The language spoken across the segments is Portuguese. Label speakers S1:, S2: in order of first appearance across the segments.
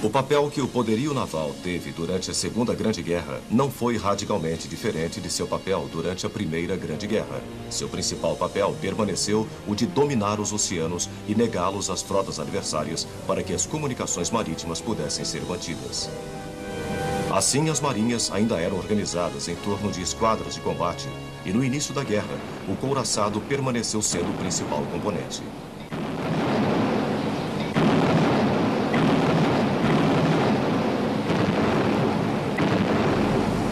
S1: O papel que o poderio naval teve durante a Segunda Grande Guerra não foi radicalmente diferente de seu papel durante a Primeira Grande Guerra. Seu principal papel permaneceu o de dominar os oceanos e negá-los às frotas adversárias para que as comunicações marítimas pudessem ser mantidas. Assim, as marinhas ainda eram organizadas em torno de esquadras de combate, e no início da guerra, o couraçado permaneceu sendo o principal componente.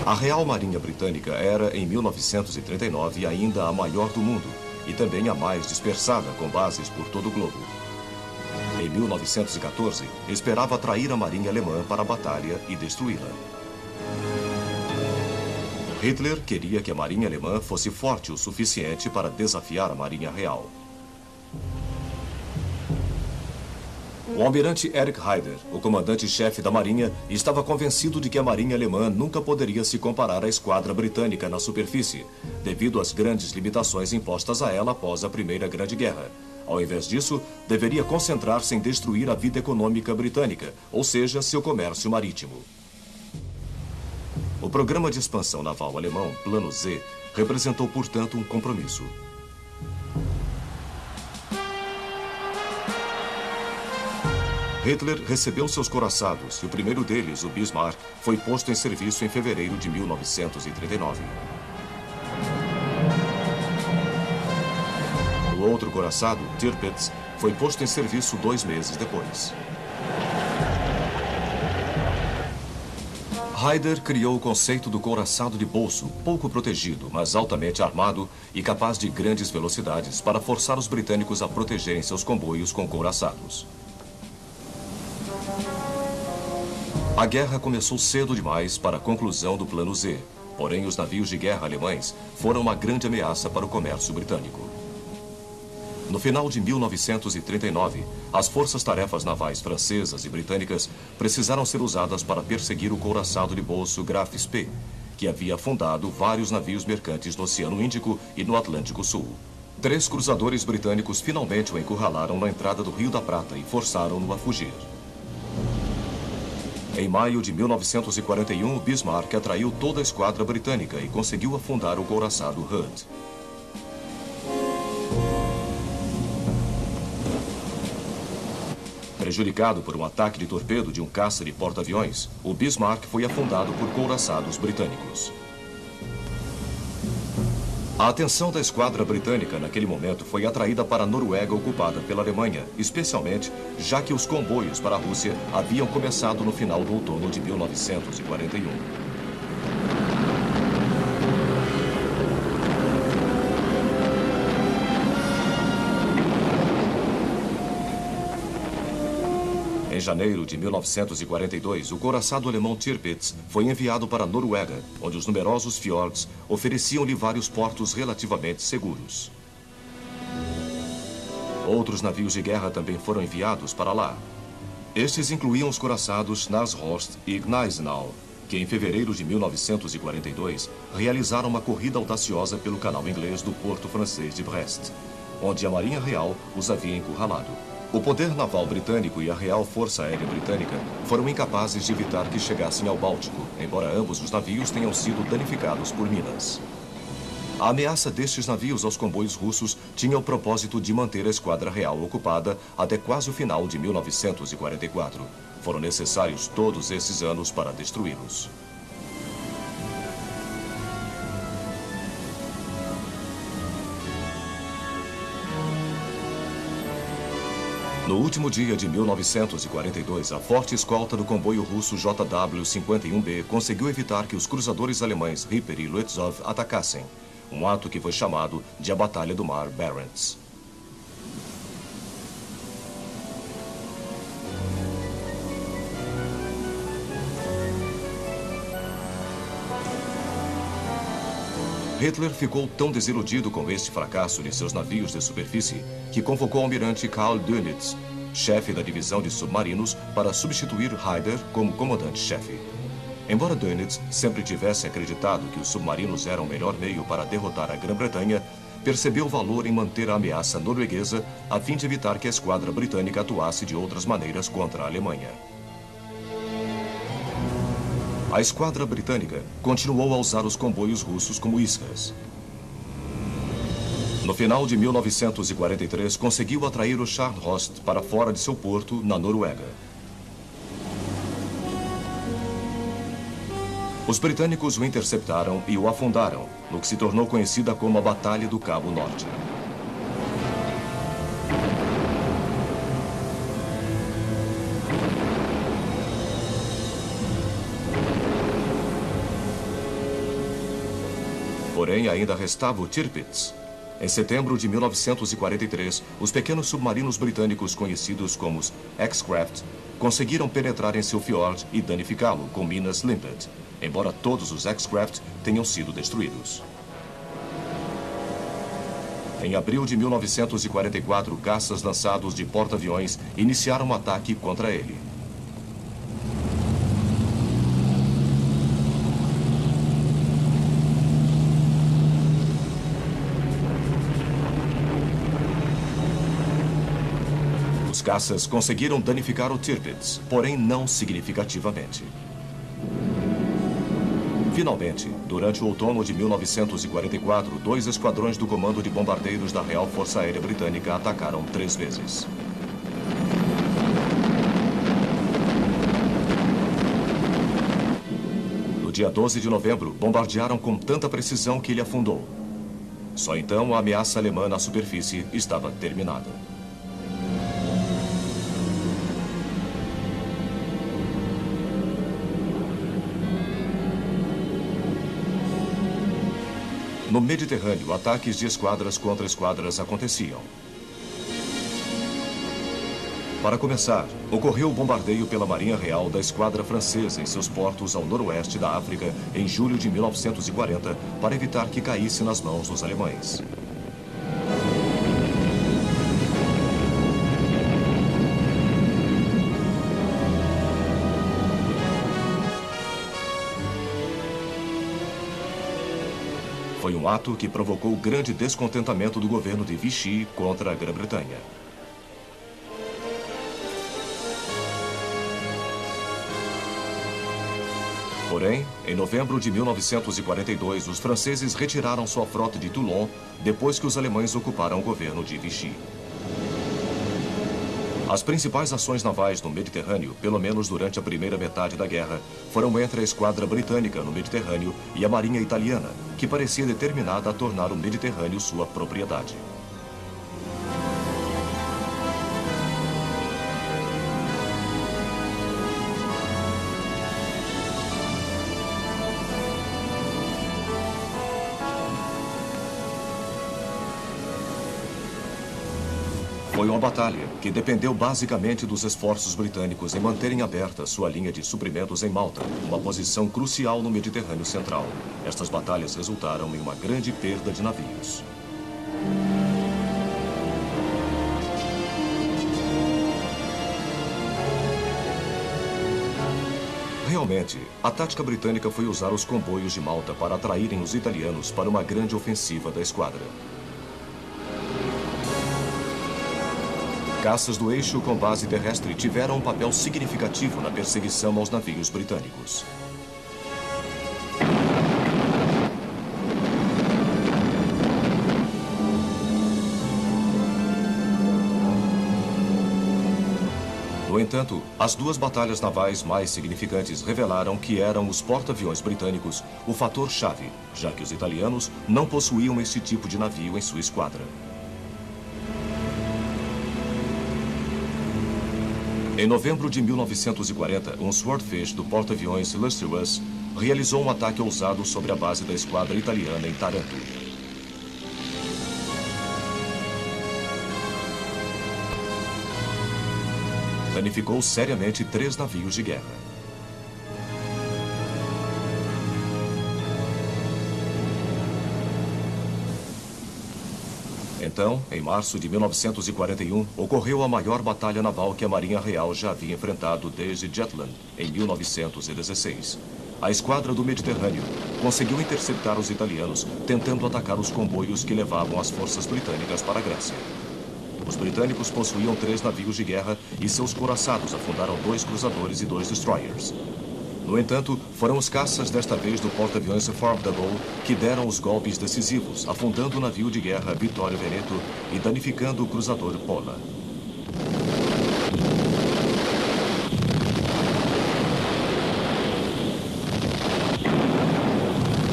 S1: A Real Marinha Britânica era, em 1939, ainda a maior do mundo e também a mais dispersada, com bases por todo o globo. Em 1914, esperava atrair a Marinha Alemã para a batalha e destruí-la. Hitler queria que a Marinha Alemã fosse forte o suficiente para desafiar a Marinha Real. O almirante Erich Heider, o comandante-chefe da Marinha, estava convencido de que a Marinha Alemã nunca poderia se comparar à esquadra britânica na superfície, devido às grandes limitações impostas a ela após a Primeira Grande Guerra. Ao invés disso, deveria concentrar-se em destruir a vida econômica britânica, ou seja, seu comércio marítimo. O programa de expansão naval alemão, Plano Z, representou, portanto, um compromisso. Hitler recebeu seus couraçados e o primeiro deles, o Bismarck, foi posto em serviço em fevereiro de 1939. O outro couraçado, Tirpitz, foi posto em serviço 2 meses depois. Heider criou o conceito do couraçado de bolso, pouco protegido, mas altamente armado e capaz de grandes velocidades para forçar os britânicos a protegerem seus comboios com couraçados. A guerra começou cedo demais para a conclusão do Plano Z, porém os navios de guerra alemães foram uma grande ameaça para o comércio britânico. No final de 1939, as forças-tarefas navais francesas e britânicas precisaram ser usadas para perseguir o couraçado de bolso Graf Spee, que havia afundado vários navios mercantes no Oceano Índico e no Atlântico Sul. 3 cruzadores britânicos finalmente o encurralaram na entrada do Rio da Prata e forçaram-no a fugir. Em maio de 1941, o Bismarck atraiu toda a esquadra britânica e conseguiu afundar o couraçado Hood. Prejudicado por um ataque de torpedo de um caça de porta-aviões, o Bismarck foi afundado por couraçados britânicos. A atenção da esquadra britânica naquele momento foi atraída para a Noruega ocupada pela Alemanha, especialmente já que os comboios para a Rússia haviam começado no final do outono de 1941. Em janeiro de 1942, o couraçado alemão Tirpitz foi enviado para a Noruega, onde os numerosos fiordes ofereciam-lhe vários portos relativamente seguros. Outros navios de guerra também foram enviados para lá. Estes incluíam os couraçados Narsehorst e Gneisenau, que em fevereiro de 1942 realizaram uma corrida audaciosa pelo canal inglês do porto francês de Brest, onde a Marinha Real os havia encurralado. O poder naval britânico e a Real Força Aérea Britânica foram incapazes de evitar que chegassem ao Báltico, embora ambos os navios tenham sido danificados por minas. A ameaça destes navios aos comboios russos tinha o propósito de manter a esquadra real ocupada até quase o final de 1944. Foram necessários todos esses anos para destruí-los. No último dia de 1942, a forte escolta do comboio russo JW-51B conseguiu evitar que os cruzadores alemães Ripper e Lützow atacassem, um ato que foi chamado de a Batalha do Mar Barents. Hitler ficou tão desiludido com este fracasso de seus navios de superfície que convocou o almirante Karl Dönitz, chefe da divisão de submarinos, para substituir Heider como comandante-chefe. Embora Dönitz sempre tivesse acreditado que os submarinos eram o melhor meio para derrotar a Grã-Bretanha, percebeu o valor em manter a ameaça norueguesa a fim de evitar que a esquadra britânica atuasse de outras maneiras contra a Alemanha. A esquadra britânica continuou a usar os comboios russos como iscas. No final de 1943, conseguiu atrair o Scharnhorst para fora de seu porto, na Noruega. Os britânicos o interceptaram e o afundaram, no que se tornou conhecida como a Batalha do Cabo Norte. Porém, ainda restava o Tirpitz. Em setembro de 1943, os pequenos submarinos britânicos conhecidos como os X-Craft conseguiram penetrar em seu fiord e danificá-lo com minas Limpet, embora todos os X-Craft tenham sido destruídos. Em abril de 1944, caças lançados de porta-aviões iniciaram um ataque contra ele. Os caças conseguiram danificar o Tirpitz, porém não significativamente. Finalmente, durante o outono de 1944, 2 esquadrões do Comando de Bombardeiros da Real Força Aérea Britânica atacaram 3 vezes. No dia 12 de novembro, bombardearam com tanta precisão que ele afundou. Só então a ameaça alemã na superfície estava terminada. No Mediterrâneo, ataques de esquadras contra esquadras aconteciam. Para começar, ocorreu o bombardeio pela Marinha Real da esquadra francesa em seus portos ao noroeste da África em julho de 1940, para evitar que caísse nas mãos dos alemães. Foi um ato que provocou grande descontentamento do governo de Vichy contra a Grã-Bretanha. Porém, em novembro de 1942, os franceses retiraram sua frota de Toulon depois que os alemães ocuparam o governo de Vichy. As principais ações navais no Mediterrâneo, pelo menos durante a primeira metade da guerra, foram entre a esquadra britânica no Mediterrâneo e a marinha italiana, que parecia determinada a tornar o Mediterrâneo sua propriedade. Foi uma batalha que dependeu basicamente dos esforços britânicos em manterem aberta sua linha de suprimentos em Malta, uma posição crucial no Mediterrâneo Central. Estas batalhas resultaram em uma grande perda de navios. Realmente, a tática britânica foi usar os comboios de Malta para atraírem os italianos para uma grande ofensiva da esquadra. Caças do eixo com base terrestre tiveram um papel significativo na perseguição aos navios britânicos. No entanto, as 2 batalhas navais mais significantes revelaram que eram os porta-aviões britânicos o fator-chave, já que os italianos não possuíam esse tipo de navio em sua esquadra. Em novembro de 1940, um Swordfish do porta-aviões Lustrous realizou um ataque ousado sobre a base da esquadra italiana em Taranto. Danificou seriamente 3 navios de guerra. Então, em março de 1941, ocorreu a maior batalha naval que a Marinha Real já havia enfrentado desde Jutland, em 1916. A esquadra do Mediterrâneo conseguiu interceptar os italianos, tentando atacar os comboios que levavam as forças britânicas para a Grécia. Os britânicos possuíam 3 navios de guerra e seus couraçados afundaram 2 cruzadores e 2 destroyers. No entanto, foram os caças desta vez do porta-aviões Formidable que deram os golpes decisivos, afundando o navio de guerra Vittorio Veneto e danificando o cruzador Pola.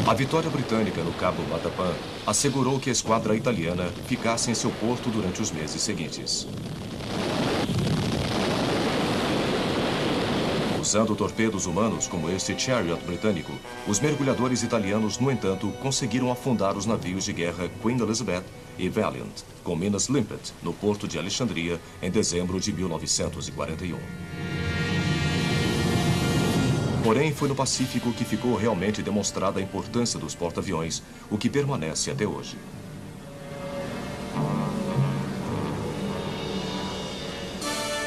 S1: A vitória britânica no Cabo Matapan assegurou que a esquadra italiana ficasse em seu porto durante os meses seguintes. Usando torpedos humanos como este Chariot britânico, os mergulhadores italianos, no entanto, conseguiram afundar os navios de guerra Queen Elizabeth e Valiant, com minas Limpet, no porto de Alexandria, em dezembro de 1941. Porém, foi no Pacífico que ficou realmente demonstrada a importância dos porta-aviões, o que permanece até hoje.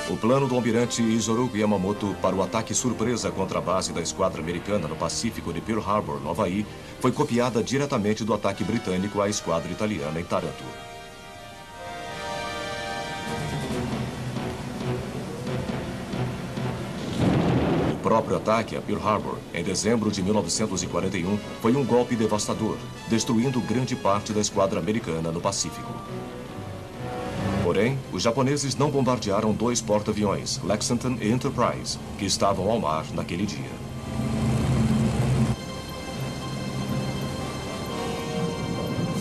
S1: O plano do almirante Isoroku Yamamoto para o ataque surpresa contra a base da esquadra americana no Pacífico de Pearl Harbor, no Havaí, foi copiada diretamente do ataque britânico à esquadra italiana em Taranto. O próprio ataque a Pearl Harbor, em dezembro de 1941, foi um golpe devastador, destruindo grande parte da esquadra americana no Pacífico. Porém, os japoneses não bombardearam dois porta-aviões, Lexington e Enterprise, que estavam ao mar naquele dia.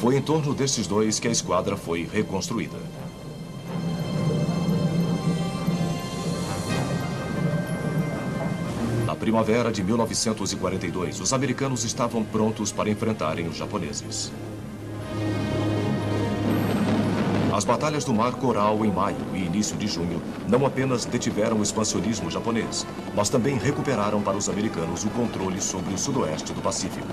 S1: Foi em torno destes dois que a esquadra foi reconstruída. Na primavera de 1942, os americanos estavam prontos para enfrentarem os japoneses. As batalhas do Mar Coral em maio e início de junho não apenas detiveram o expansionismo japonês, mas também recuperaram para os americanos o controle sobre o sudoeste do Pacífico.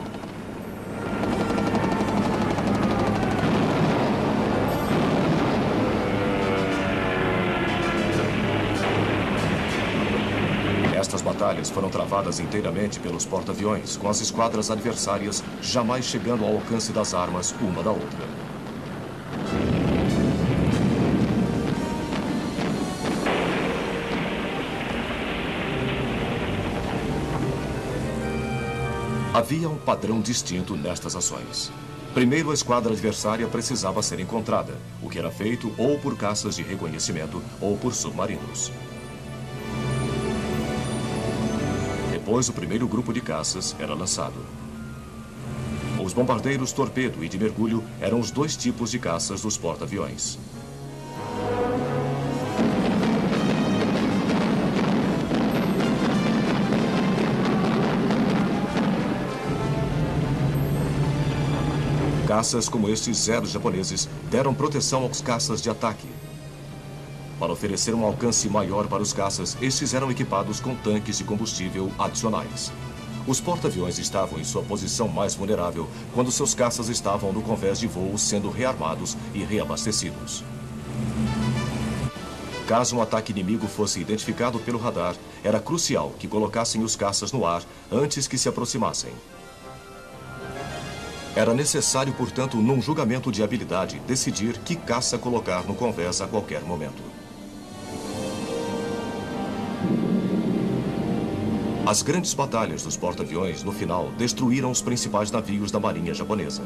S1: Estas batalhas foram travadas inteiramente pelos porta-aviões, com as esquadras adversárias jamais chegando ao alcance das armas uma da outra. Havia um padrão distinto nestas ações. Primeiro, a esquadra adversária precisava ser encontrada, o que era feito ou por caças de reconhecimento ou por submarinos. Depois, o primeiro grupo de caças era lançado. Os bombardeiros torpedo e de mergulho eram os dois tipos de caças dos porta-aviões. Caças como estes Zeros japoneses deram proteção aos caças de ataque. Para oferecer um alcance maior para os caças, estes eram equipados com tanques de combustível adicionais. Os porta-aviões estavam em sua posição mais vulnerável quando seus caças estavam no convés de voo sendo rearmados e reabastecidos. Caso um ataque inimigo fosse identificado pelo radar, era crucial que colocassem os caças no ar antes que se aproximassem. Era necessário, portanto, num julgamento de habilidade, decidir que caça colocar no convés a qualquer momento. As grandes batalhas dos porta-aviões, no final, destruíram os principais navios da marinha japonesa.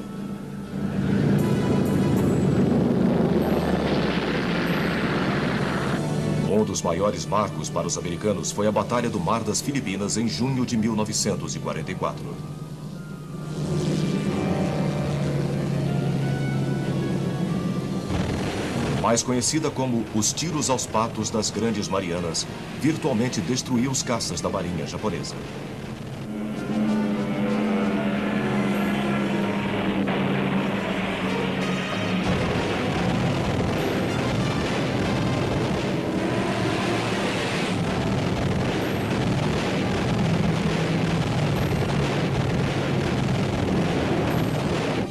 S1: Um dos maiores marcos para os americanos foi a Batalha do Mar das Filipinas em junho de 1944. Mais conhecida como os tiros aos patos das Grandes Marianas, virtualmente destruiu os caças da marinha japonesa.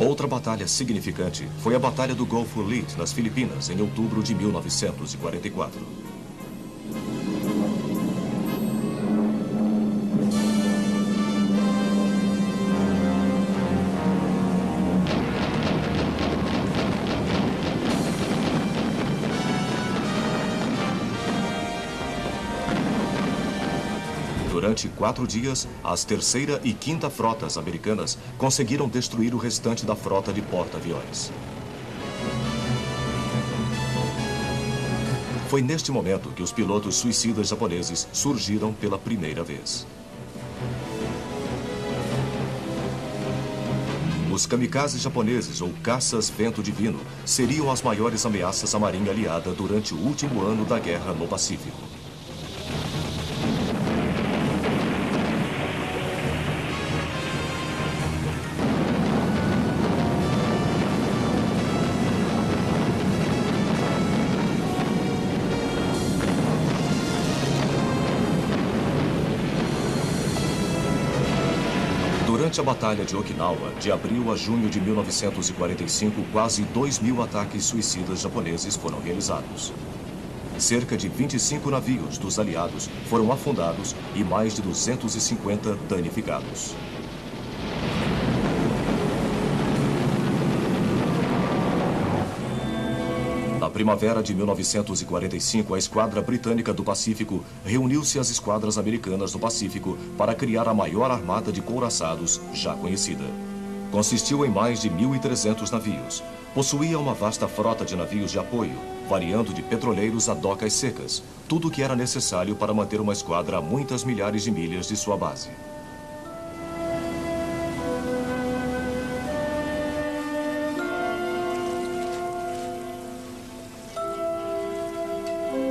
S1: Outra batalha significante foi a Batalha do Golfo Lead, nas Filipinas, em outubro de 1944. Durante 4 dias, as terceira e quinta frotas americanas conseguiram destruir o restante da frota de porta-aviões. Foi neste momento que os pilotos suicidas japoneses surgiram pela primeira vez. Os kamikazes japoneses, ou caças vento divino, seriam as maiores ameaças à marinha aliada durante o último ano da guerra no Pacífico. Durante a Batalha de Okinawa, de abril a junho de 1945, quase 2.000 ataques suicidas japoneses foram realizados. Cerca de 25 navios dos aliados foram afundados e mais de 250 danificados. Na primavera de 1945, a Esquadra Britânica do Pacífico reuniu-se às esquadras americanas do Pacífico para criar a maior armada de couraçados já conhecida. Consistiu em mais de 1.300 navios. Possuía uma vasta frota de navios de apoio, variando de petroleiros a docas secas, tudo o que era necessário para manter uma esquadra a muitas milhares de milhas de sua base.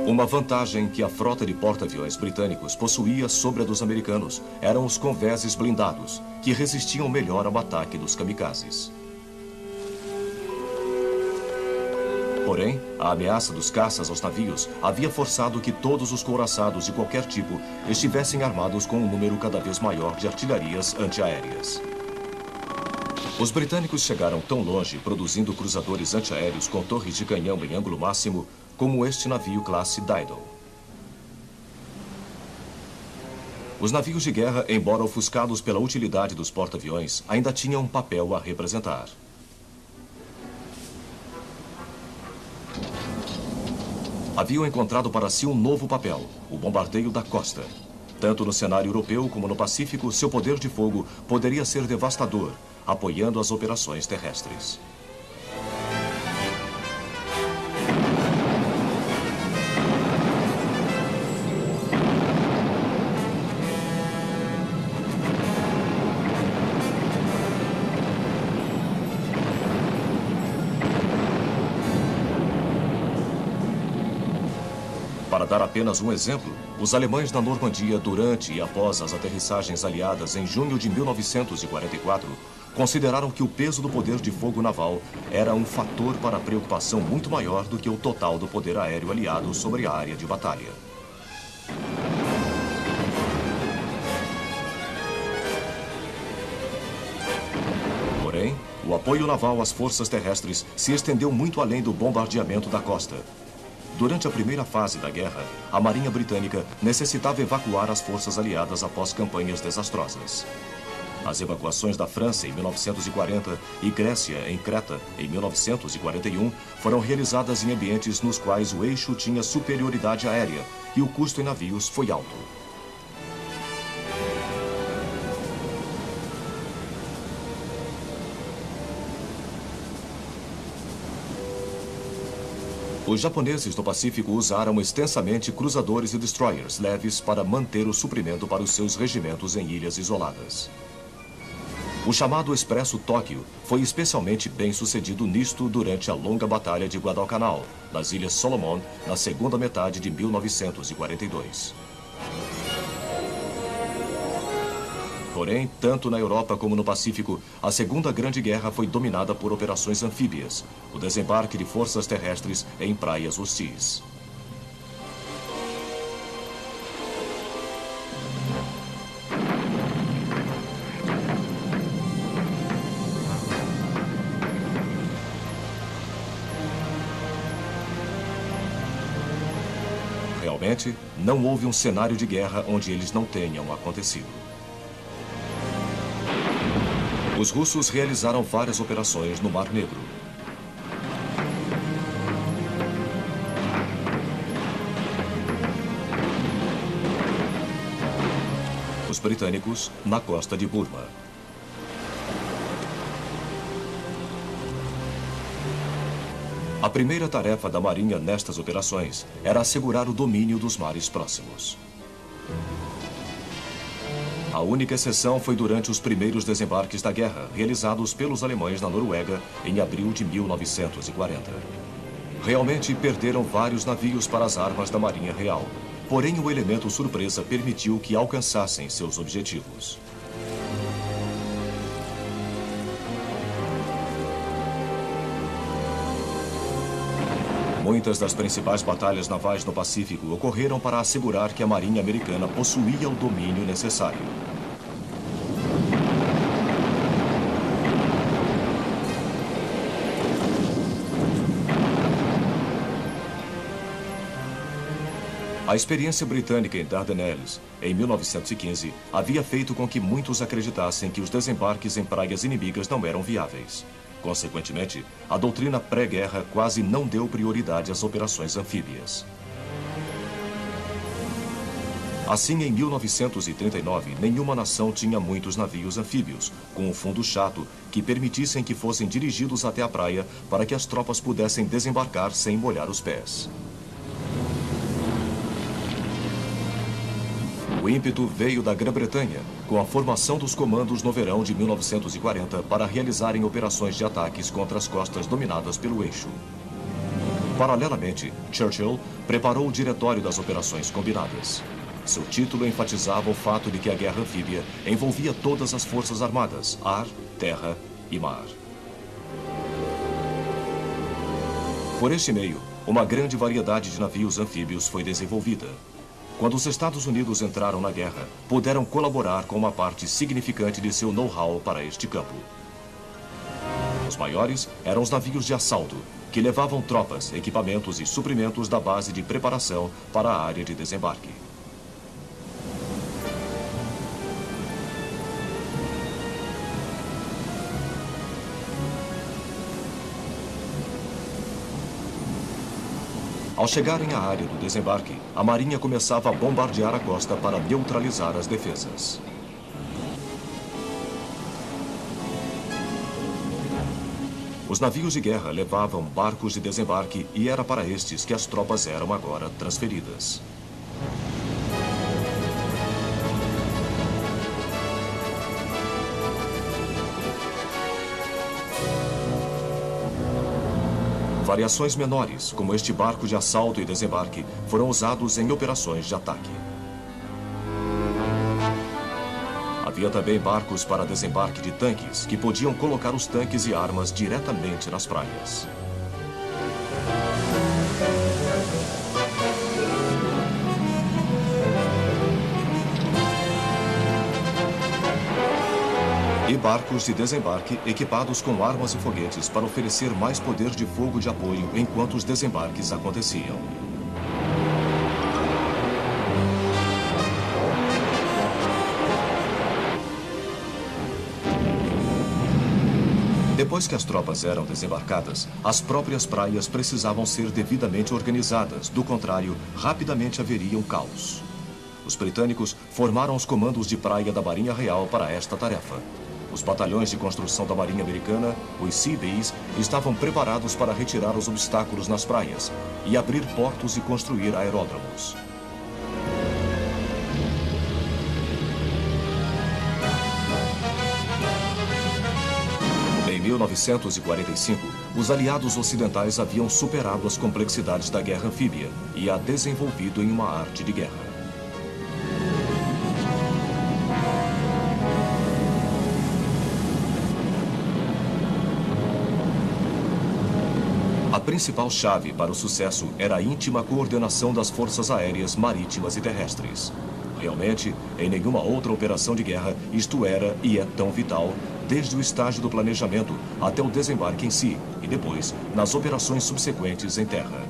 S1: Uma vantagem que a frota de porta-aviões britânicos possuía sobre a dos americanos eram os convéses blindados, que resistiam melhor ao ataque dos kamikazes. Porém, a ameaça dos caças aos navios havia forçado que todos os couraçados de qualquer tipo estivessem armados com um número cada vez maior de artilharias antiaéreas. Os britânicos chegaram tão longe produzindo cruzadores antiaéreos com torres de canhão em ângulo máximo como este navio classe Dido. Os navios de guerra, embora ofuscados pela utilidade dos porta-aviões, ainda tinham um papel a representar. Haviam encontrado para si um novo papel, o bombardeio da costa. Tanto no cenário europeu como no Pacífico, seu poder de fogo poderia ser devastador, apoiando as operações terrestres. Para dar apenas um exemplo, os alemães na Normandia, durante e após as aterrissagens aliadas em junho de 1944, consideraram que o peso do poder de fogo naval era um fator para preocupação muito maior do que o total do poder aéreo aliado sobre a área de batalha. Porém, o apoio naval às forças terrestres se estendeu muito além do bombardeamento da costa. Durante a primeira fase da guerra, a Marinha Britânica necessitava evacuar as forças aliadas após campanhas desastrosas. As evacuações da França em 1940 e Grécia em Creta em 1941 foram realizadas em ambientes nos quais o eixo tinha superioridade aérea e o custo em navios foi alto. Os japoneses do Pacífico usaram extensamente cruzadores e destroyers leves para manter o suprimento para os seus regimentos em ilhas isoladas. O chamado Expresso Tóquio foi especialmente bem sucedido nisto durante a longa Batalha de Guadalcanal, nas Ilhas Solomon, na segunda metade de 1942. Porém, tanto na Europa como no Pacífico, a Segunda Grande Guerra foi dominada por operações anfíbias, o desembarque de forças terrestres em praias hostis. Realmente, não houve um cenário de guerra onde eles não tenham acontecido. Os russos realizaram várias operações no Mar Negro. navios britânicos na costa de Burma. A primeira tarefa da Marinha nestas operações era assegurar o domínio dos mares próximos. A única exceção foi durante os primeiros desembarques da guerra, realizados pelos alemães na Noruega em abril de 1940. Realmente perderam vários navios para as armas da Marinha Real, porém o elemento surpresa permitiu que alcançassem seus objetivos. Muitas das principais batalhas navais no Pacífico ocorreram para assegurar que a Marinha Americana possuía o domínio necessário. A experiência britânica em Dardaneles, em 1915, havia feito com que muitos acreditassem que os desembarques em praias inimigas não eram viáveis. Consequentemente, a doutrina pré-guerra quase não deu prioridade às operações anfíbias. Assim, em 1939, nenhuma nação tinha muitos navios anfíbios, com um fundo chato, que permitissem que fossem dirigidos até a praia para que as tropas pudessem desembarcar sem molhar os pés. O ímpeto veio da Grã-Bretanha, com a formação dos comandos no verão de 1940 para realizarem operações de ataques contra as costas dominadas pelo eixo. Paralelamente, Churchill preparou o Diretório das Operações Combinadas. Seu título enfatizava o fato de que a guerra anfíbia envolvia todas as forças armadas, ar, terra e mar. Por este meio, uma grande variedade de navios anfíbios foi desenvolvida. Quando os Estados Unidos entraram na guerra, puderam colaborar com uma parte significante de seu know-how para este campo. Os maiores eram os navios de assalto, que levavam tropas, equipamentos e suprimentos da base de preparação para a área de desembarque. Ao chegarem à área do desembarque, a Marinha começava a bombardear a costa para neutralizar as defesas. Os navios de guerra levavam barcos de desembarque e era para estes que as tropas eram agora transferidas. Variações menores, como este barco de assalto e desembarque, foram usados em operações de ataque. Havia também barcos para desembarque de tanques, que podiam colocar os tanques e armas diretamente nas praias. E barcos de desembarque equipados com armas e foguetes para oferecer mais poder de fogo de apoio enquanto os desembarques aconteciam. Depois que as tropas eram desembarcadas, as próprias praias precisavam ser devidamente organizadas, do contrário, rapidamente haveria um caos. Os britânicos formaram os comandos de praia da Marinha Real para esta tarefa. Os batalhões de construção da Marinha Americana, os Seabees, estavam preparados para retirar os obstáculos nas praias e abrir portos e construir aeródromos. Em 1945, os aliados ocidentais haviam superado as complexidades da guerra anfíbia e a desenvolvido em uma arte de guerra. A principal chave para o sucesso era a íntima coordenação das forças aéreas, marítimas e terrestres. Realmente, em nenhuma outra operação de guerra, isto era e é tão vital, desde o estágio do planejamento até o desembarque em si, e depois, nas operações subsequentes em terra.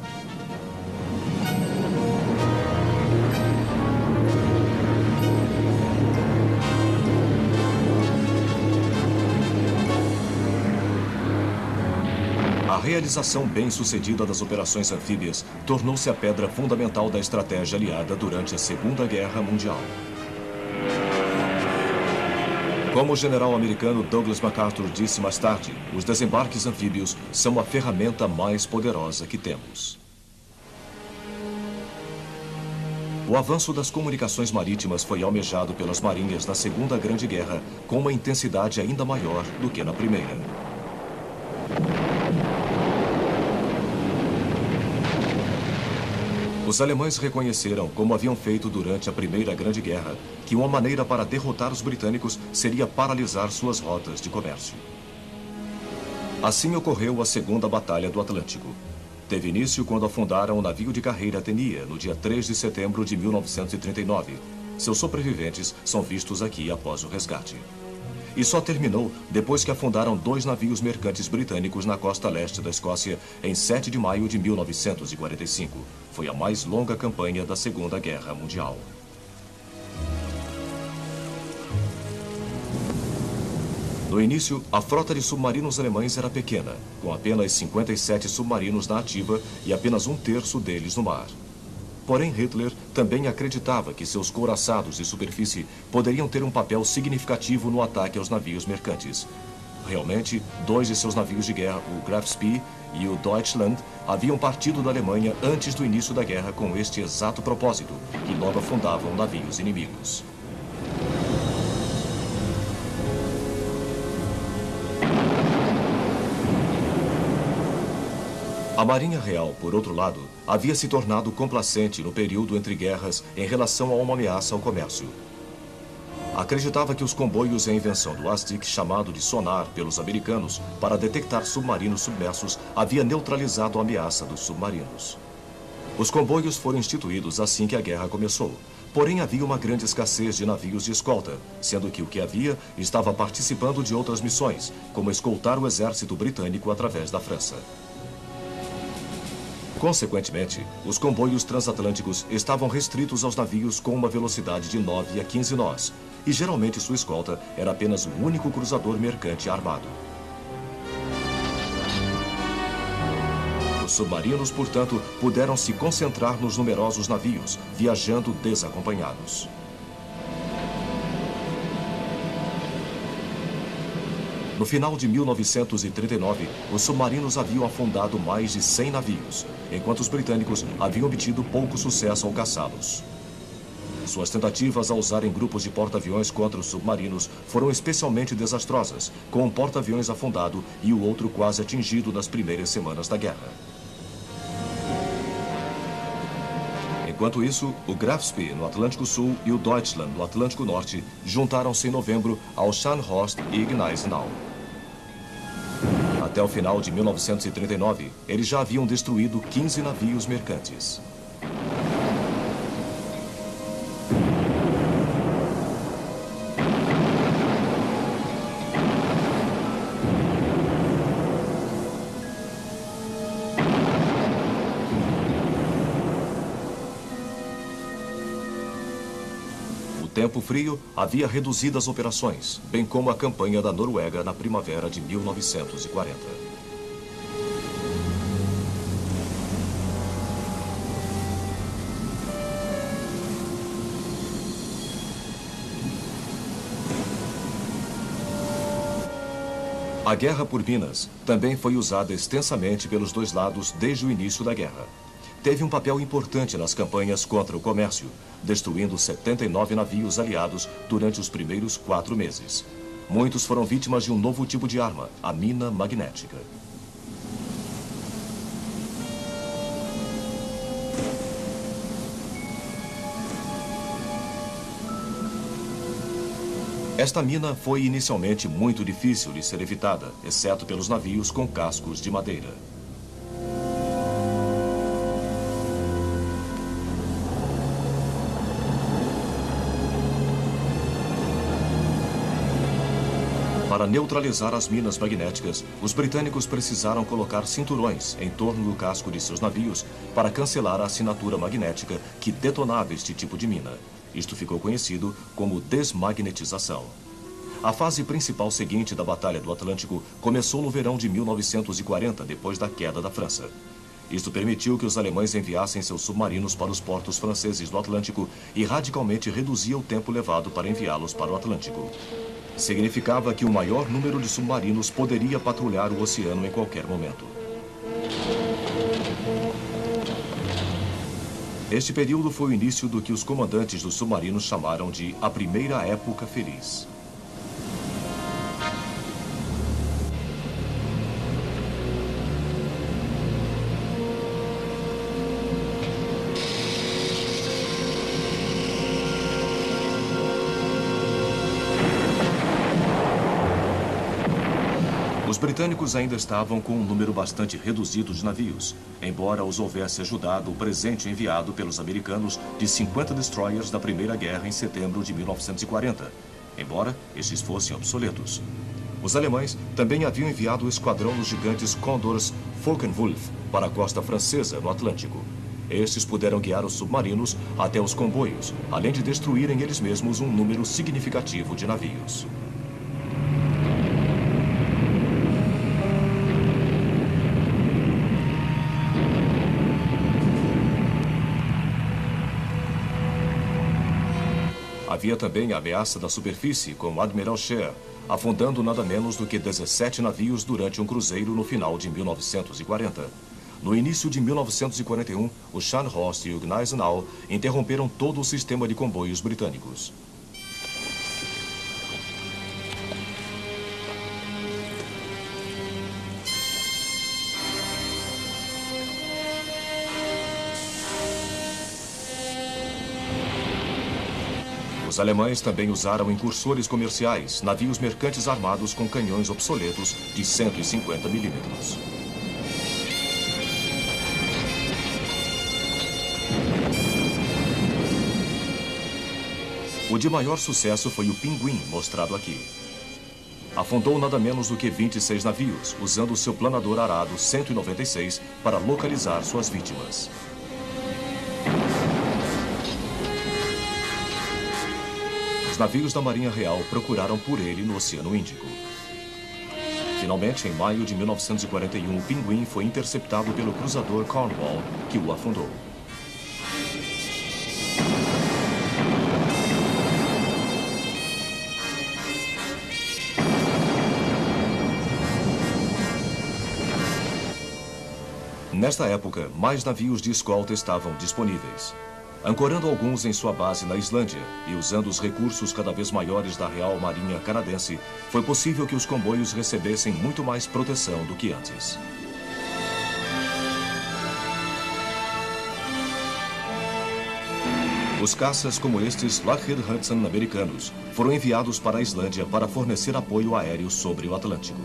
S1: A realização bem-sucedida das operações anfíbias tornou-se a pedra fundamental da estratégia aliada durante a Segunda Guerra Mundial. Como o general americano Douglas MacArthur disse mais tarde, os desembarques anfíbios são a ferramenta mais poderosa que temos. O avanço das comunicações marítimas foi almejado pelas marinhas na Segunda Grande Guerra com uma intensidade ainda maior do que na Primeira. Os alemães reconheceram, como haviam feito durante a Primeira Grande Guerra, que uma maneira para derrotar os britânicos seria paralisar suas rotas de comércio. Assim ocorreu a Segunda Batalha do Atlântico. Teve início quando afundaram o navio de carreira Athenia, no dia 3 de setembro de 1939. Seus sobreviventes são vistos aqui após o resgate. E só terminou depois que afundaram 2 navios mercantes britânicos na costa leste da Escócia em 7 de maio de 1945. Foi a mais longa campanha da Segunda Guerra Mundial. No início, a frota de submarinos alemães era pequena, com apenas 57 submarinos na ativa e apenas 1/3 deles no mar. Porém, Hitler também acreditava que seus couraçados de superfície poderiam ter um papel significativo no ataque aos navios mercantes. Realmente, 2 de seus navios de guerra, o Graf Spee e o Deutschland, haviam partido da Alemanha antes do início da guerra com este exato propósito, e logo afundavam navios inimigos. A Marinha Real, por outro lado, havia se tornado complacente no período entre guerras em relação a uma ameaça ao comércio. Acreditava que os comboios e a invenção do ASDIC, chamado de sonar pelos americanos para detectar submarinos submersos, havia neutralizado a ameaça dos submarinos. Os comboios foram instituídos assim que a guerra começou, porém havia uma grande escassez de navios de escolta, sendo que o que havia estava participando de outras missões, como escoltar o exército britânico através da França. Consequentemente, os comboios transatlânticos estavam restritos aos navios com uma velocidade de 9 a 15 nós, e geralmente sua escolta era apenas um único cruzador mercante armado. Os submarinos, portanto, puderam se concentrar nos numerosos navios, viajando desacompanhados. No final de 1939, os submarinos haviam afundado mais de 100 navios, enquanto os britânicos haviam obtido pouco sucesso ao caçá-los. Suas tentativas a usarem grupos de porta-aviões contra os submarinos foram especialmente desastrosas, com um porta-aviões afundado e o outro quase atingido nas primeiras semanas da guerra. Enquanto isso, o Graf Spee no Atlântico Sul e o Deutschland no Atlântico Norte juntaram-se em novembro ao Scharnhorst e Gneisenau. Até o final de 1939, eles já haviam destruído 15 navios mercantes. O tempo frio havia reduzido as operações, bem como a campanha da Noruega na primavera de 1940. A guerra por minas também foi usada extensamente pelos dois lados desde o início da guerra. Teve um papel importante nas campanhas contra o comércio, destruindo 79 navios aliados durante os primeiros 4 meses. Muitos foram vítimas de um novo tipo de arma, a mina magnética. Esta mina foi inicialmente muito difícil de ser evitada, exceto pelos navios com cascos de madeira. Para neutralizar as minas magnéticas, os britânicos precisaram colocar cinturões em torno do casco de seus navios para cancelar a assinatura magnética que detonava este tipo de mina. Isto ficou conhecido como desmagnetização. A fase principal seguinte da Batalha do Atlântico começou no verão de 1940, depois da queda da França. Isto permitiu que os alemães enviassem seus submarinos para os portos franceses do Atlântico e radicalmente reduzia o tempo levado para enviá-los para o Atlântico. significava que o maior número de submarinos poderia patrulhar o oceano em qualquer momento. Este período foi o início do que os comandantes dos submarinos chamaram de a Primeira Época Feliz. Os britânicos ainda estavam com um número bastante reduzido de navios, embora os houvesse ajudado o presente enviado pelos americanos de 50 destroyers da Primeira Guerra em setembro de 1940, embora estes fossem obsoletos. Os alemães também haviam enviado o esquadrão dos gigantes Condors Focke-Wulf para a costa francesa, no Atlântico. Estes puderam guiar os submarinos até os comboios, além de destruírem eles mesmos um número significativo de navios. Havia também a ameaça da superfície, com o Admiral Scheer, afundando nada menos do que 17 navios durante um cruzeiro no final de 1940. No início de 1941, o Scharnhorst e o Gneisenau interromperam todo o sistema de comboios britânicos. Os alemães também usaram incursores comerciais, navios mercantes armados com canhões obsoletos de 150 milímetros. O de maior sucesso foi o Pinguim, mostrado aqui. Afundou nada menos do que 26 navios, usando seu planador arado 196 para localizar suas vítimas. Os navios da Marinha Real procuraram por ele no Oceano Índico. Finalmente, em maio de 1941, o Pinguim foi interceptado pelo cruzador Cornwall, que o afundou. Nesta época, mais navios de escolta estavam disponíveis. Ancorando alguns em sua base na Islândia e usando os recursos cada vez maiores da Real Marinha Canadense, foi possível que os comboios recebessem muito mais proteção do que antes. Os caças como estes Lockheed Hudson americanos foram enviados para a Islândia para fornecer apoio aéreo sobre o Atlântico.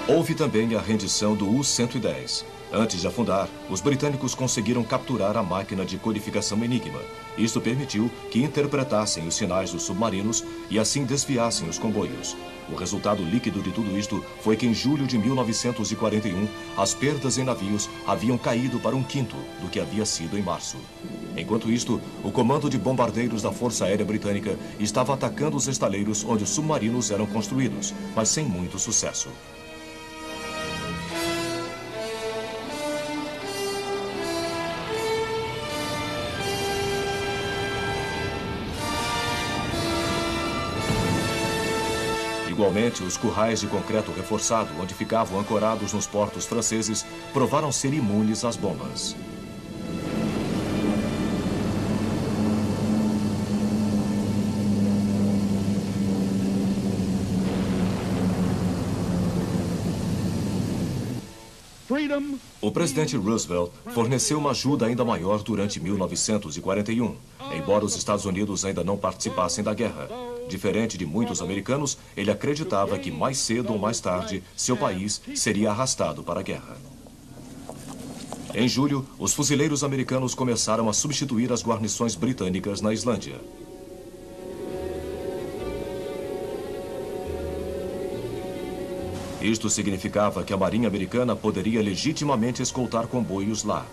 S1: Houve também a rendição do U-110. Antes de afundar, os britânicos conseguiram capturar a máquina de codificação Enigma. Isto permitiu que interpretassem os sinais dos submarinos e assim desviassem os comboios. O resultado líquido de tudo isto foi que em julho de 1941, as perdas em navios haviam caído para 1/5 do que havia sido em março. Enquanto isto, o comando de bombardeiros da Força Aérea Britânica estava atacando os estaleiros onde os submarinos eram construídos, mas sem muito sucesso. Igualmente, os currais de concreto reforçado, onde ficavam ancorados nos portos franceses, provaram ser imunes às bombas. O presidente Roosevelt forneceu uma ajuda ainda maior durante 1941, embora os Estados Unidos ainda não participassem da guerra. Diferente de muitos americanos, ele acreditava que mais cedo ou mais tarde, seu país seria arrastado para a guerra. Em julho, os fuzileiros americanos começaram a substituir as guarnições britânicas na Islândia. Isto significava que a Marinha Americana poderia legitimamente escoltar comboios lá.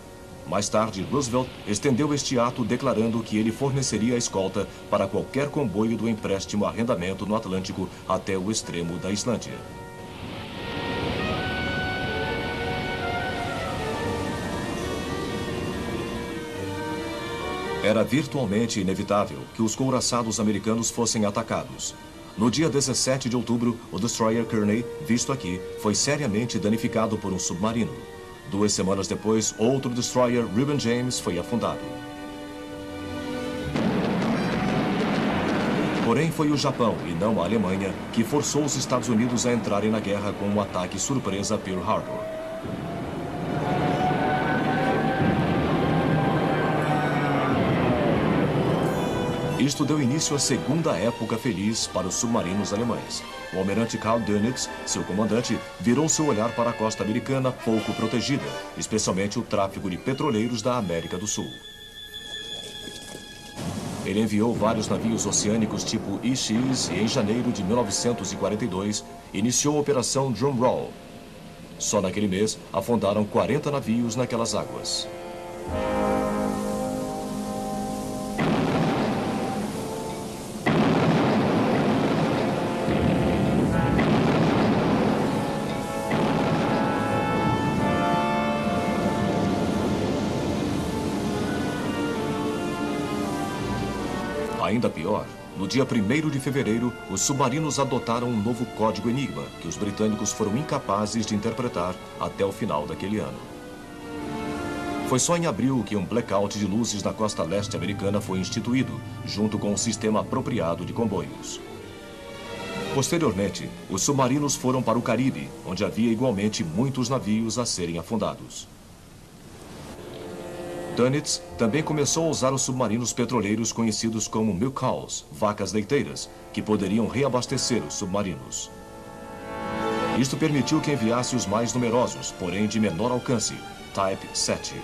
S1: Mais tarde, Roosevelt estendeu este ato declarando que ele forneceria a escolta para qualquer comboio do empréstimo arrendamento no Atlântico até o extremo da Islândia. Era virtualmente inevitável que os couraçados americanos fossem atacados. No dia 17 de outubro, o destroyer Kearney, visto aqui, foi seriamente danificado por um submarino. 2 semanas depois, outro destroyer, Reuben James, foi afundado. Porém, foi o Japão, e não a Alemanha, que forçou os Estados Unidos a entrarem na guerra com um ataque surpresa a Pearl Harbor. Isto deu início à segunda época feliz para os submarinos alemães. O almirante Karl Dönitz, seu comandante, virou seu olhar para a costa americana pouco protegida, especialmente o tráfego de petroleiros da América do Sul. Ele enviou vários navios oceânicos tipo IX e, em janeiro de 1942, iniciou a Operação Drum Roll. Só naquele mês, afundaram 40 navios naquelas águas. Ainda pior, no dia 1º de fevereiro, os submarinos adotaram um novo código Enigma, que os britânicos foram incapazes de interpretar até o final daquele ano. Foi só em abril que um blackout de luzes na costa leste americana foi instituído, junto com um sistema apropriado de comboios. Posteriormente, os submarinos foram para o Caribe, onde havia igualmente muitos navios a serem afundados. Dönitz também começou a usar os submarinos petroleiros conhecidos como milk cows, vacas leiteiras, que poderiam reabastecer os submarinos. Isto permitiu que enviasse os mais numerosos, porém de menor alcance, Type 7.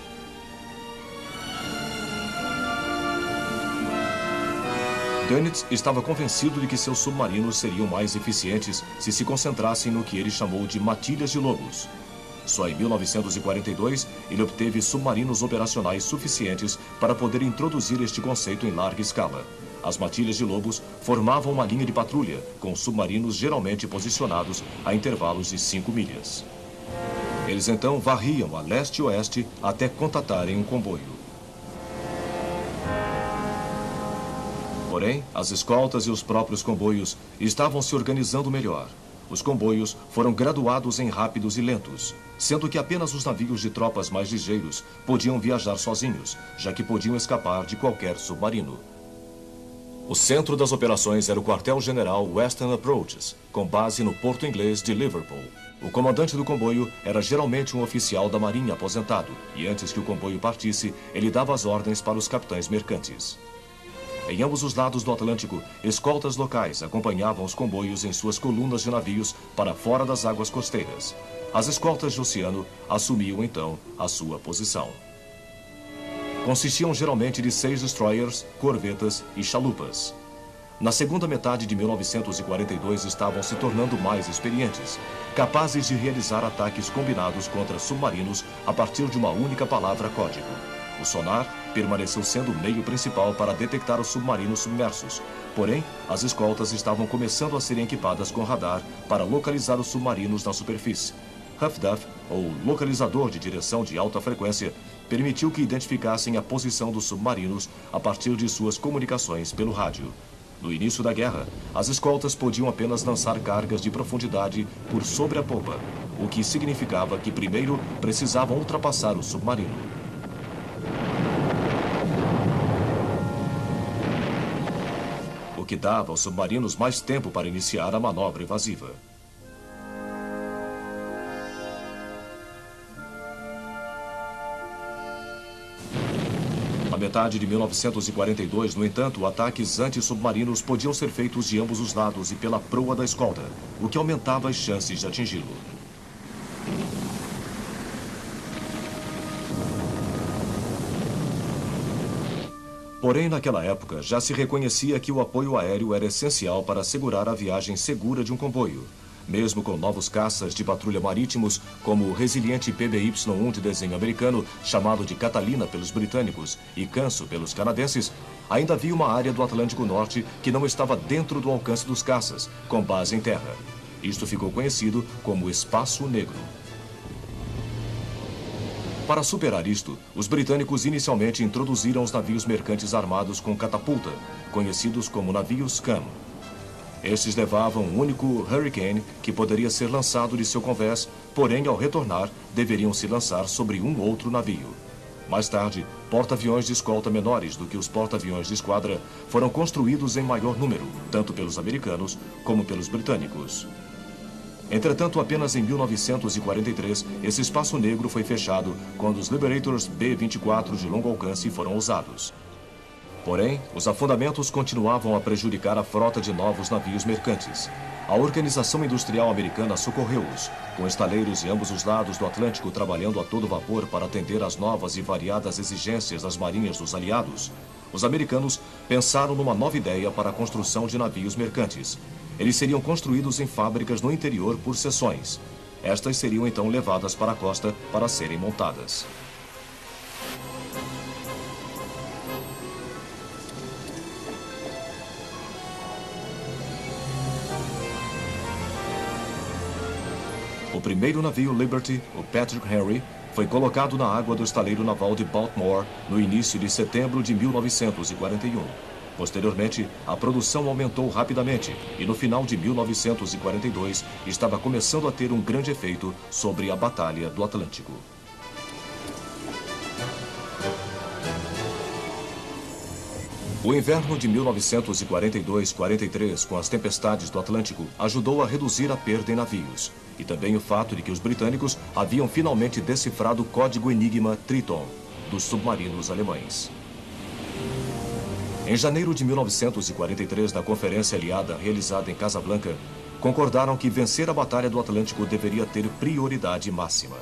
S1: Dönitz estava convencido de que seus submarinos seriam mais eficientes se se concentrassem no que ele chamou de matilhas de lobos. Só em 1942, ele obteve submarinos operacionais suficientes para poder introduzir este conceito em larga escala. As matilhas de lobos formavam uma linha de patrulha, com submarinos geralmente posicionados a intervalos de 5 milhas. Eles então varriam a leste e oeste até contatarem um comboio. Porém, as escoltas e os próprios comboios estavam se organizando melhor. Os comboios foram graduados em rápidos e lentos, sendo que apenas os navios de tropas mais ligeiros podiam viajar sozinhos, já que podiam escapar de qualquer submarino. O centro das operações era o quartel-general Western Approaches, com base no porto inglês de Liverpool. O comandante do comboio era geralmente um oficial da marinha aposentado, e antes que o comboio partisse, ele dava as ordens para os capitães mercantes. Em ambos os lados do Atlântico, escoltas locais acompanhavam os comboios em suas colunas de navios para fora das águas costeiras. As escoltas de oceano assumiam, então, a sua posição. Consistiam geralmente de 6 destroyers, corvetas e chalupas. Na segunda metade de 1942 estavam se tornando mais experientes, capazes de realizar ataques combinados contra submarinos a partir de uma única palavra código. O sonar permaneceu sendo o meio principal para detectar os submarinos submersos. Porém, as escoltas estavam começando a serem equipadas com radar para localizar os submarinos na superfície. HFDF, ou localizador de direção de alta frequência, permitiu que identificassem a posição dos submarinos a partir de suas comunicações pelo rádio. No início da guerra, as escoltas podiam apenas lançar cargas de profundidade por sobre a popa, o que significava que primeiro precisavam ultrapassar o submarino. O que dava aos submarinos mais tempo para iniciar a manobra evasiva. Na metade de 1942, no entanto, ataques anti-submarinos podiam ser feitos de ambos os lados e pela proa da escolta, o que aumentava as chances de atingi-lo. Porém, naquela época, já se reconhecia que o apoio aéreo era essencial para assegurar a viagem segura de um comboio. Mesmo com novos caças de patrulha marítimos, como o resiliente PBY-1 de desenho americano, chamado de Catalina pelos britânicos e Canso pelos canadenses, ainda havia uma área do Atlântico Norte que não estava dentro do alcance dos caças, com base em terra. Isto ficou conhecido como Espaço Negro. Para superar isto, os britânicos inicialmente introduziram os navios mercantes armados com catapulta, conhecidos como navios CAM. Estes levavam um único Hurricane que poderia ser lançado de seu convés, porém, ao retornar, deveriam se lançar sobre um outro navio. Mais tarde, porta-aviões de escolta menores do que os porta-aviões de esquadra foram construídos em maior número, tanto pelos americanos como pelos britânicos. Entretanto, apenas em 1943, esse espaço negro foi fechado quando os Liberators B-24 de longo alcance foram usados. Porém, os afundamentos continuavam a prejudicar a frota de novos navios mercantes. A Organização Industrial Americana socorreu-os, com estaleiros de ambos os lados do Atlântico trabalhando a todo vapor para atender às novas e variadas exigências das marinhas dos aliados. Os americanos pensaram numa nova ideia para a construção de navios mercantes. Eles seriam construídos em fábricas no interior por seções. Estas seriam então levadas para a costa para serem montadas. O primeiro navio Liberty, o Patrick Henry, foi colocado na água do estaleiro naval de Baltimore no início de setembro de 1941. Posteriormente, a produção aumentou rapidamente e no final de 1942 estava começando a ter um grande efeito sobre a Batalha do Atlântico. O inverno de 1942-43, com as tempestades do Atlântico, ajudou a reduzir a perda em navios. E também o fato de que os britânicos haviam finalmente decifrado o código Enigma Triton dos submarinos alemães. Em janeiro de 1943, na Conferência Aliada realizada em Casablanca, concordaram que vencer a Batalha do Atlântico deveria ter prioridade máxima.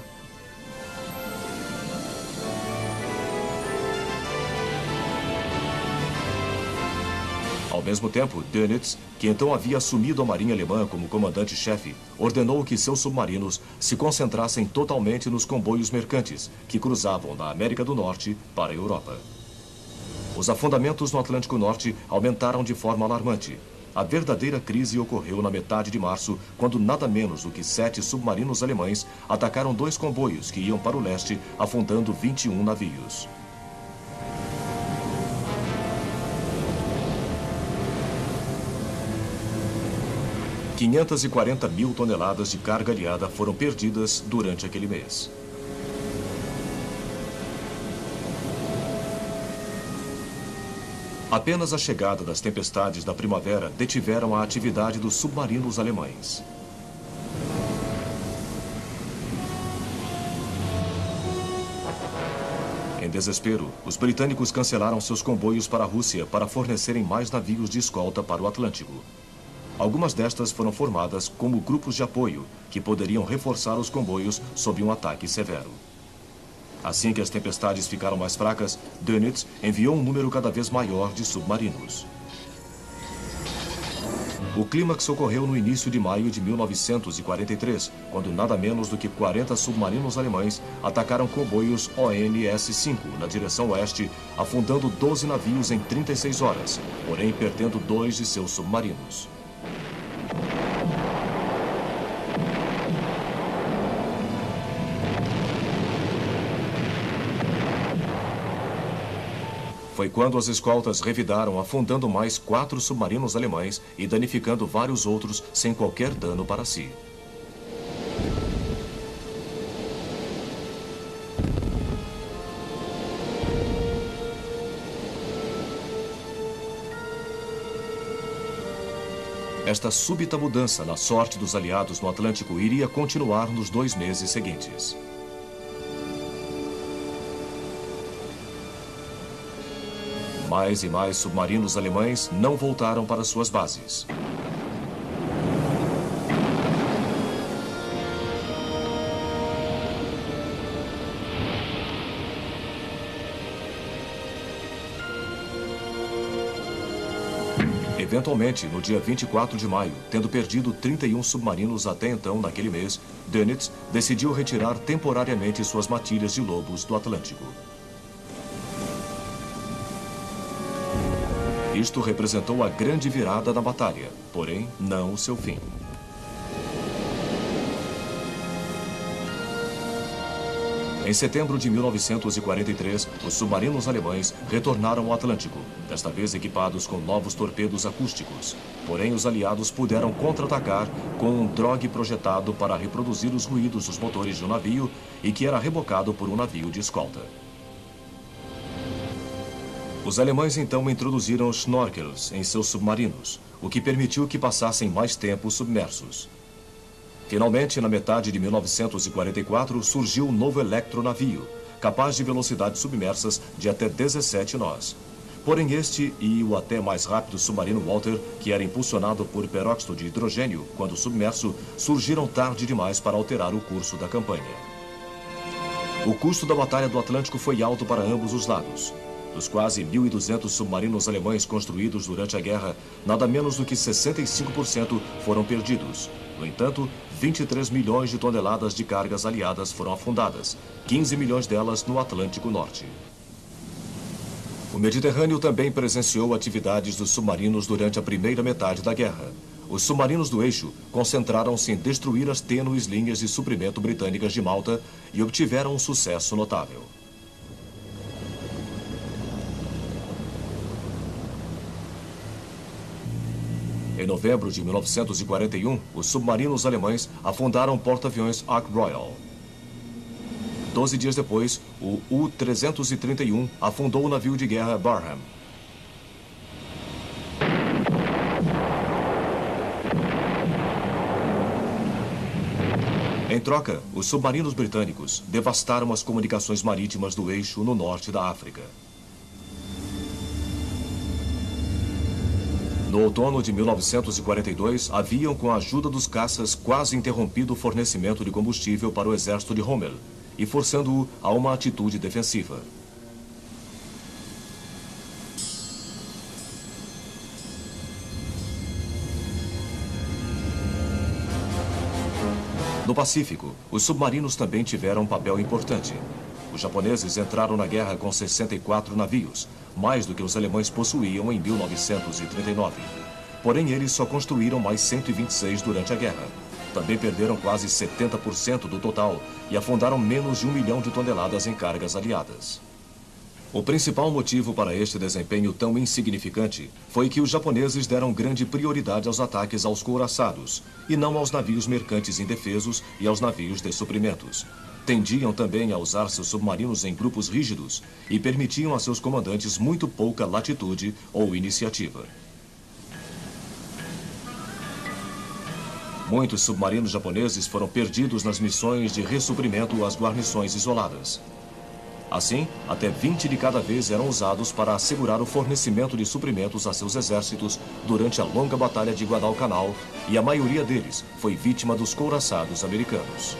S1: Ao mesmo tempo, Dönitz, que então havia assumido a marinha alemã como comandante-chefe, ordenou que seus submarinos se concentrassem totalmente nos comboios mercantes que cruzavam da América do Norte para a Europa. Os afundamentos no Atlântico Norte aumentaram de forma alarmante. A verdadeira crise ocorreu na metade de março, quando nada menos do que 7 submarinos alemães atacaram 2 comboios que iam para o leste, afundando 21 navios. – 540 mil toneladas de carga aliada foram perdidas durante aquele mês. Apenas a chegada das tempestades da primavera detiveram a atividade dos submarinos alemães. Em desespero, os britânicos cancelaram seus comboios para a Rússia para fornecerem mais navios de escolta para o Atlântico. Algumas destas foram formadas como grupos de apoio, que poderiam reforçar os comboios sob um ataque severo. Assim que as tempestades ficaram mais fracas, Dönitz enviou um número cada vez maior de submarinos. O clímax ocorreu no início de maio de 1943, quando nada menos do que 40 submarinos alemães atacaram comboios ONS-5 na direção oeste, afundando 12 navios em 36 horas, porém perdendo 2 de seus submarinos. Foi quando as escoltas revidaram, afundando mais 4 submarinos alemães e danificando vários outros sem qualquer dano para si. Esta súbita mudança na sorte dos aliados no Atlântico iria continuar nos 2 meses seguintes. Mais e mais submarinos alemães não voltaram para suas bases. Eventualmente, no dia 24 de maio, tendo perdido 31 submarinos até então naquele mês, Dönitz decidiu retirar temporariamente suas matilhas de lobos do Atlântico. Isto representou a grande virada na batalha, porém não o seu fim. Em setembro de 1943, os submarinos alemães retornaram ao Atlântico, desta vez equipados com novos torpedos acústicos. Porém, os aliados puderam contra-atacar com um drogue projetado para reproduzir os ruídos dos motores de um navio e que era rebocado por um navio de escolta. Os alemães então introduziram snorkels em seus submarinos, o que permitiu que passassem mais tempo submersos. Finalmente, na metade de 1944, surgiu um novo electronavio, capaz de velocidades submersas de até 17 nós. Porém, este e o até mais rápido submarino Walter, que era impulsionado por peróxido de hidrogênio quando submerso, surgiram tarde demais para alterar o curso da campanha. O custo da Batalha do Atlântico foi alto para ambos os lados. Dos quase 1.200 submarinos alemães construídos durante a guerra, nada menos do que 65% foram perdidos. No entanto, 23 milhões de toneladas de cargas aliadas foram afundadas, 15 milhões delas no Atlântico Norte. O Mediterrâneo também presenciou atividades dos submarinos durante a primeira metade da guerra. Os submarinos do eixo concentraram-se em destruir as tênues linhas de suprimento britânicas de Malta e obtiveram um sucesso notável. Em novembro de 1941, os submarinos alemães afundaram o porta-aviões Ark Royal. 12 dias depois, o U-331 afundou o navio de guerra Barham. Em troca, os submarinos britânicos devastaram as comunicações marítimas do eixo no norte da África. No outono de 1942, haviam, com a ajuda dos caças, quase interrompido o fornecimento de combustível para o exército de Rommel e forçando-o a uma atitude defensiva. No Pacífico, os submarinos também tiveram um papel importante. Os japoneses entraram na guerra com 64 navios, mais do que os alemães possuíam em 1939. Porém, eles só construíram mais 126 durante a guerra. Também perderam quase 70% do total e afundaram menos de 1 milhão de toneladas em cargas aliadas. O principal motivo para este desempenho tão insignificante foi que os japoneses deram grande prioridade aos ataques aos couraçados, e não aos navios mercantes indefesos e aos navios de suprimentos. Tendiam também a usar seus submarinos em grupos rígidos e permitiam a seus comandantes muito pouca latitude ou iniciativa. Muitos submarinos japoneses foram perdidos nas missões de ressuprimento às guarnições isoladas. Assim, até 20 de cada vez eram usados para assegurar o fornecimento de suprimentos a seus exércitos durante a longa batalha de Guadalcanal, e a maioria deles foi vítima dos couraçados americanos.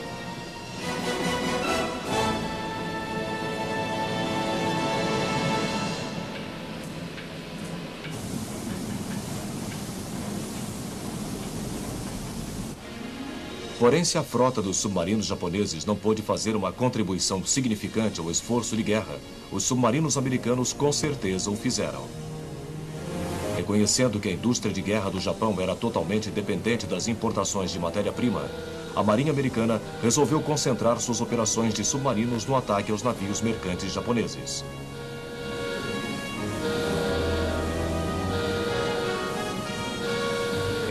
S1: Porém, se a frota dos submarinos japoneses não pôde fazer uma contribuição significante ao esforço de guerra, os submarinos americanos com certeza o fizeram. Reconhecendo que a indústria de guerra do Japão era totalmente dependente das importações de matéria-prima, a Marinha Americana resolveu concentrar suas operações de submarinos no ataque aos navios mercantes japoneses.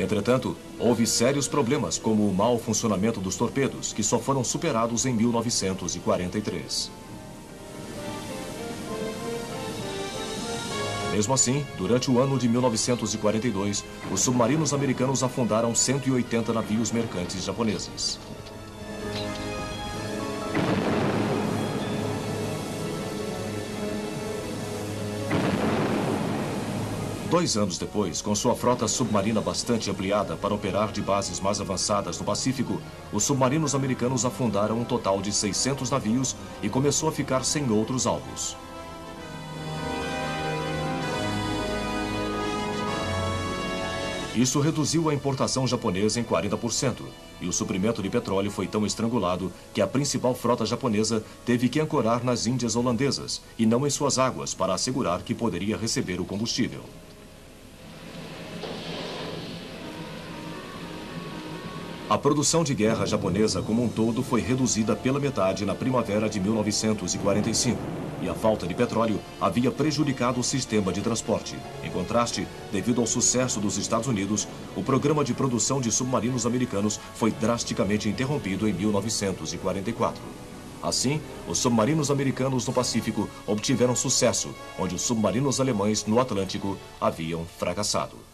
S1: Entretanto, houve sérios problemas, como o mau funcionamento dos torpedos, que só foram superados em 1943. Mesmo assim, durante o ano de 1942, os submarinos americanos afundaram 180 navios mercantes japoneses. Dois anos depois, com sua frota submarina bastante ampliada para operar de bases mais avançadas no Pacífico, os submarinos americanos afundaram um total de 600 navios e começou a ficar sem outros alvos. Isso reduziu a importação japonesa em 40%, e o suprimento de petróleo foi tão estrangulado que a principal frota japonesa teve que ancorar nas Índias holandesas e não em suas águas para assegurar que poderia receber o combustível. A produção de guerra japonesa como um todo foi reduzida pela metade na primavera de 1945, e a falta de petróleo havia prejudicado o sistema de transporte. Em contraste, devido ao sucesso dos Estados Unidos, o programa de produção de submarinos americanos foi drasticamente interrompido em 1944. Assim, os submarinos americanos no Pacífico obtiveram sucesso, onde os submarinos alemães no Atlântico haviam fracassado.